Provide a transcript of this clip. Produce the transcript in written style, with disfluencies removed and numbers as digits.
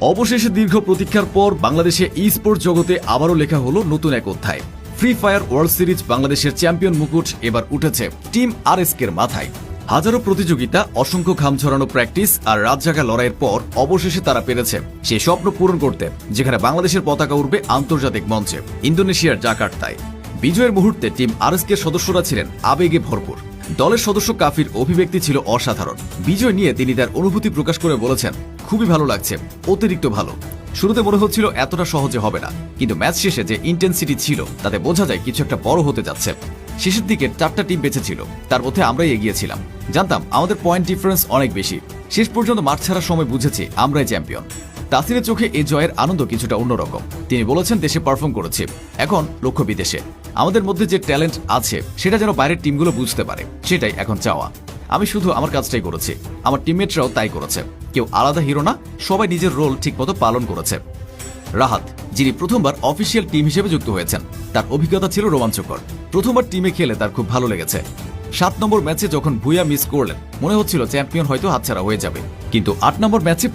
অবশেষে দীর্ঘ প্রতীক্ষার পর বাংলাদেশে ই স্পোর্টস জগতে আবারও লেখা হলো নতুন এক অধ্যায়। ফ্রি ফায়ার ওয়ার্ল্ড সিরিজ বাংলাদেশের চ্যাম্পিয়ন মুকুট এবার উঠেছে টিম আরএসকের মাথায়। হাজারো প্রতিযোগিতা, অসংখ্য ঘাম ঝরানো প্র্যাকটিস আর রাত জাগা লড়াইয়ের পর অবশেষে তারা পেরেছে সেই স্বপ্ন পূরণ করতে, যেখানে বাংলাদেশের পতাকা উঠবে আন্তর্জাতিক মঞ্চে ইন্দোনেশিয়ার জাকার্তায়। বিজয়ের মুহূর্তে টিম আরএসকের সদস্যরা ছিলেন আবেগে ভরপুর। দলের সদস্য কাফির অভিব্যক্তি ছিল অসাধারণ। বিজয় নিয়ে তিনি তার অনুভূতি প্রকাশ করে বলেছেন, খুবই ভালো লাগছে, অতিরিক্ত ভালো। শুরুতে মনে হচ্ছিল এতটা সহজে হবে না, কিন্তু ম্যাচ শেষে যে ইন্টেন্সিটি ছিল তাতে বোঝা যায় কিছু একটা বড় হতে যাচ্ছে। শেষের দিকে 4টা টিম বেঁচে ছিল, তার মধ্যে আমরাই এগিয়েছিলাম। জানতাম আমাদের পয়েন্ট ডিফারেন্স অনেক বেশি। শেষ পর্যন্ত মাঠ ছাড়ার সময় বুঝেছি আমরাই চ্যাম্পিয়ন। তাসিরের চোখে এই জয়ের আনন্দ কিছুটা অন্যরকম। তিনি বলেছেন, দেশে পারফর্ম করেছি, এখন লক্ষ্য বিদেশে। আমাদের মধ্যে যে ট্যালেন্ট আছে সেটা যেন বাইরের টিমগুলো বুঝতে পারে, সেটাই এখন চাওয়া। আমি শুধু আমার কাজটাই করেছি, আমার টিমমেটরাও তাই করেছে। কেউ আলাদা হিরো না, সবাই নিজের রোল ঠিকমতো পালন করেছে। রাহাত, যিনি প্রথমবার অফিসিয়াল টিম হিসেবে যুক্ত হয়েছেন, তার অভিজ্ঞতা ছিল রোমাঞ্চকর। প্রথমবার টিমে খেলে তার খুব ভালো লেগেছে। 7 নম্বর ম্যাচে যখন ভুয়া মিস করলেন, মনে হচ্ছিল চ্যাম্পিয়ন হয়তো হাতছাড়া হয়ে যাবে, কিন্তু 8 নম্বর ম্যাচে